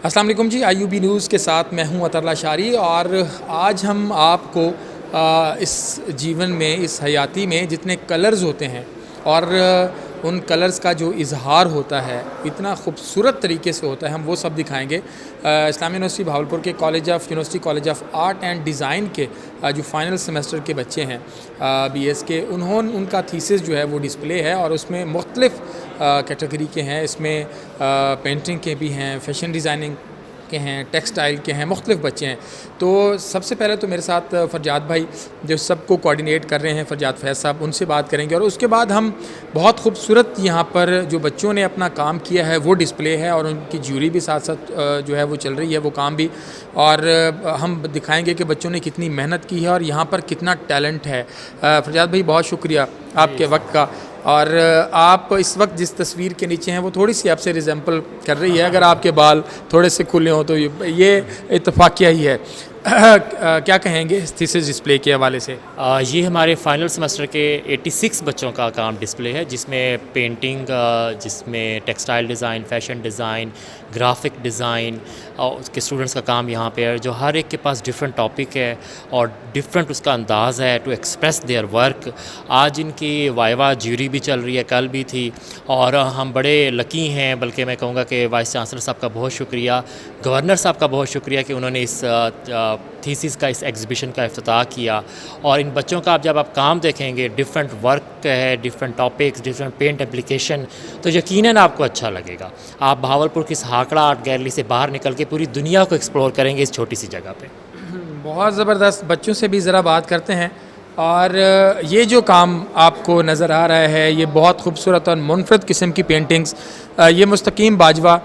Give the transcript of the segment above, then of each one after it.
अस्सलाम वालेकुम जी, IUB news के साथ मैं हूं अतरल्ला शारी। और आज हम आपको इस जीवन में, इस हयाती में जितने कलर्स होते हैं और उन कलर्स का जो इजहार होता है इतना खूबसूरत तरीके से होता है, हम वो सब दिखाएंगे। इस्लामी यूनिवर्सिटी भावलपुर के university college of art and design के जो फ़ाइनल सेमेस्टर के बच्चे हैं BS के, उनका थीसिस जो है वो डिस्प्ले है और उसमें मुख्तलिफ़ कैटेगरी के हैं। इसमें पेंटिंग के भी हैं, फ़ैशन डिज़ाइनिंग के हैं, टेक्सटाइल के हैं, मुख्तलिफ बच्चे हैं। तो सबसे पहले तो मेरे साथ फ़रजाद भाई जो सबको कोऑर्डिनेट कर रहे हैं, फ़रजाद फैज़ साहब, उनसे बात करेंगे और उसके बाद हम बहुत खूबसूरत यहाँ पर जो बच्चों ने अपना काम किया है वो डिस्प्ले है और उनकी ज्यूरी भी साथ साथ जो है वो चल रही है, वो काम भी। और हम दिखाएंगे कि बच्चों ने कितनी मेहनत की है और यहाँ पर कितना टैलेंट है। फ़रजाद भाई, बहुत शुक्रिया आपके वक्त का। और आप इस वक्त जिस तस्वीर के नीचे हैं वो थोड़ी सी आपसे रिजेंपल कर रही है। अगर आपके बाल थोड़े से खुले हों तो ये इत्तफाकिया ही है। क्या कहेंगे इस थीसिस डिस्प्ले के हवाले से? ये हमारे फाइनल सेमेस्टर के 86 बच्चों का काम डिस्प्ले है, जिसमें पेंटिंग, जिसमें textile design, fashion design, graphic design और उसके स्टूडेंट्स का काम यहाँ पे है, जो हर एक के पास डिफरेंट टॉपिक है और डिफरेंट उसका अंदाज़ है टू एक्सप्रेस देयर वर्क। आज इनकी वाइवा ज्यूरी भी चल रही है, कल भी थी, और हम बड़े लकी हैं। बल्कि मैं कहूँगा कि वाइस चांसलर साहब का बहुत शुक्रिया, गवर्नर साहब का बहुत शुक्रिया कि उन्होंने इस थीसिस का, इस एग्ज़िबिशन का इफ्तिताह किया। और इन बच्चों का जब आप काम देखेंगे, डिफरेंट वर्क है, different topics, different paint application, तो यकीनन आपको अच्छा लगेगा। आप भावलपुर की इस हाकड़ा आर्ट गैलरी से बाहर निकल के पूरी दुनिया को एक्सप्लोर करेंगे इस छोटी सी जगह पे। बहुत ज़बरदस्त। बच्चों से भी ज़रा बात करते हैं। और ये जो काम आपको नज़र आ रहा है ये बहुत खूबसूरत और मुनफरद किस्म की पेंटिंग्स, ये मुस्तकीम बाजवा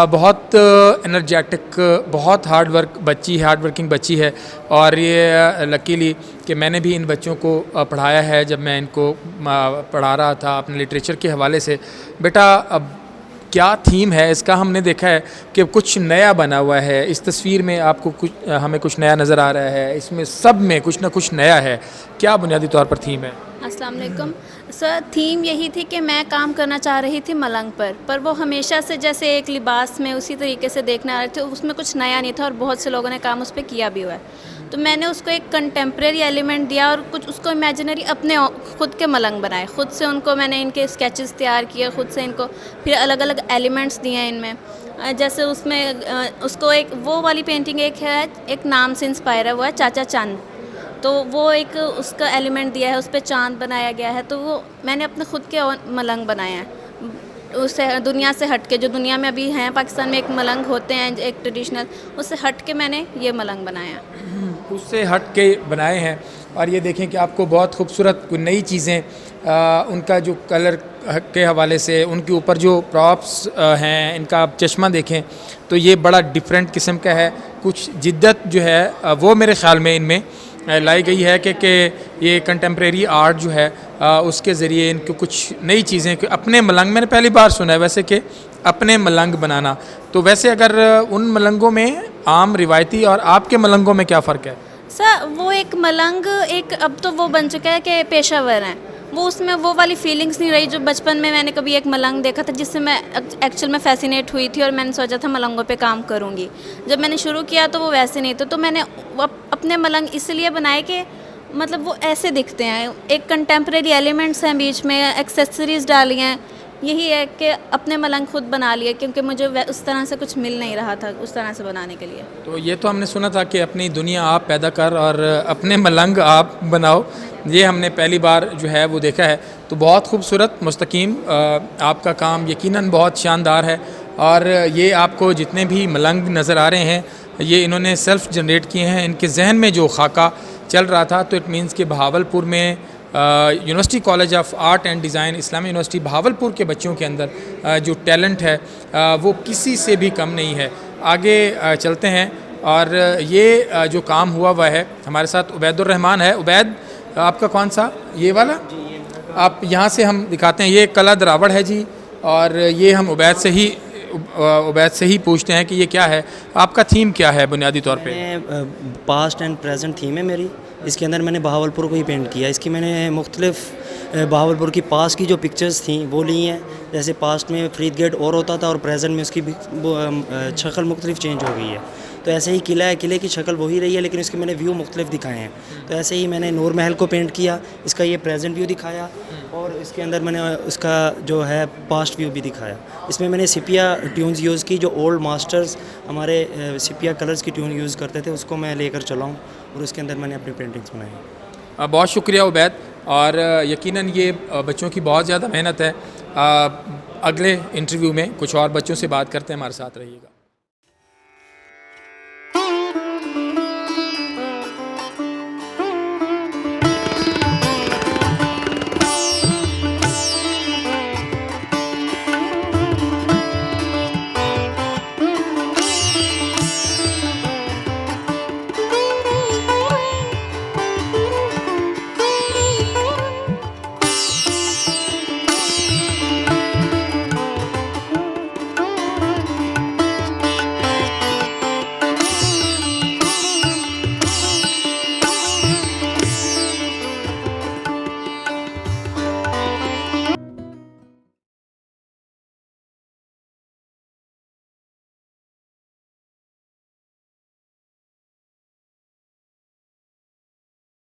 बहुत एनर्जेटिक, बहुत हार्ड वर्किंग बच्ची है। और ये लकीली कि मैंने भी इन बच्चों को पढ़ाया है। जब मैं इनको पढ़ा रहा था अपने लिटरेचर के हवाले से, बेटा अब क्या थीम है इसका, हमने देखा है कि कुछ नया बना हुआ है। इस तस्वीर में आपको हमें कुछ नया नज़र आ रहा है, इसमें सब में कुछ ना कुछ नया है। क्या बुनियादी तौर पर थीम है? अस्सलाम वालेकुम सर, थीम यही थी कि मैं काम करना चाह रही थी मलंग पर वो हमेशा से जैसे एक लिबास में उसी तरीके से देखने आ रहे थे, उसमें कुछ नया नहीं था और बहुत से लोगों ने काम उस पर किया भी हुआ है। तो मैंने उसको एक कंटेम्प्रेरी एलिमेंट दिया और कुछ उसको इमेजिनरी अपने खुद के मलंग बनाए, खुद से उनको मैंने इनके स्केचेस तैयार किए, खुद से इनको फिर अलग अलग एलिमेंट्स दिए हैं इनमें। जैसे उसमें उसको एक वो वाली पेंटिंग एक नाम से इंस्पायर है, वो है चाचा चांद। तो वो एक उसका एलिमेंट दिया है, उस पर चांद बनाया गया है। तो वो मैंने अपने खुद के मलंग बनाए हैं उससे दुनिया से हट के, जो दुनिया में अभी हैं पाकिस्तान में एक मलंग होते हैं एक ट्रेडिशनल, उससे हट के मैंने ये मलंग बनाया है। उससे हट के बनाए हैं। और ये देखें कि आपको बहुत खूबसूरत कुछ नई चीज़ें, उनका जो कलर के हवाले से, उनके ऊपर जो प्रॉप्स हैं, इनका आप चश्मा देखें तो ये बड़ा डिफरेंट किस्म का है। कुछ जिद्दत जो है वो मेरे ख़्याल में इनमें लाई गई है कि ये कंटेम्प्रेरी आर्ट जो है उसके ज़रिए इनको कुछ नई चीज़ें अपने मलंग, मैंने पहली बार सुना है वैसे कि अपने मलंग बनाना। तो वैसे अगर उन मलंगों में आम रिवायती और आपके मलंगों में क्या फ़र्क है? सर वो एक मलंग एक अब तो वो बन चुका है कि पेशावर हैं, वो उसमें वो वाली फीलिंग्स नहीं रही जो बचपन में मैंने कभी एक मलंग देखा था जिससे मैं एक्चुअल में फैसिनेट हुई थी और मैंने सोचा था मलंगों पे काम करूँगी। जब मैंने शुरू किया तो वो वैसे नहीं थे, तो मैंने अपने मलंग इसलिए बनाए कि मतलब वो ऐसे दिखते हैं, एक कंटेम्प्रेरी एलिमेंट्स हैं बीच में, एक्सेसरीज़ डाली हैं। यही है कि अपने मलंग खुद बना लिए क्योंकि मुझे उस तरह से कुछ मिल नहीं रहा था उस तरह से बनाने के लिए। तो ये तो हमने सुना था कि अपनी दुनिया आप पैदा कर और अपने मलंग आप बनाओ, ये हमने पहली बार जो है वो देखा है। तो बहुत खूबसूरत मुस्तकीम आपका काम यकीनन बहुत शानदार है। और ये आपको जितने भी मलंग नज़र आ रहे हैं ये इन्होंने सेल्फ़ जनरेट किए हैं। इनके जहन में जो खाका चल रहा था, तो इट मीन्स कि भावलपुर में university college of art and design, Islami university Bahawalpur के बच्चों के अंदर जो टैलेंट है वो किसी से भी कम नहीं है। आगे चलते हैं और ये जो काम हुआ है, हमारे साथ उबैदुर रहमान है। उबैद, आपका कौन सा? ये वाला? आप यहाँ से हम दिखाते हैं। ये कला दरावड़ है जी। और ये हम उबैद से ही पूछते हैं कि ये क्या है, आपका थीम क्या है बुनियादी तौर पे? पास्ट एंड प्रेजेंट थीम है मेरी। इसके अंदर मैंने बहावलपुर को ही पेंट किया। इसकी मैंने मुख्तलिफ बहावलपुर की पास की जो पिक्चर्स थी वो ली हैं। जैसे पास्ट में फरीद गेट और होता था और प्रेजेंट में उसकी शक्ल मुख्तलिफ चेंज हो गई है। तो ऐसे ही किला है, किले की शक्ल वही रही है लेकिन उसके मैंने व्यू मुख्तलिफ दिखाए हैं। तो ऐसे ही मैंने नूर महल को पेंट किया, इसका ये प्रेजेंट व्यू दिखाया और इसके अंदर मैंने उसका जो है पास्ट व्यू भी दिखाया। इसमें मैंने सिपिया ट्यून्स यूज़ की, जो ओल्ड मास्टर्स हमारे सिपिया कलर्स की ट्यून यूज़ करते थे उसको मैं लेकर चला हूँ और उसके अंदर मैंने अपनी पेंटिंग्स बनाई। बहुत शुक्रिया उबैद, और यकीनन ये बच्चों की बहुत ज़्यादा मेहनत है। अगले इंटरव्यू में कुछ और बच्चों से बात करते हैं, हमारे साथ रहिएगा।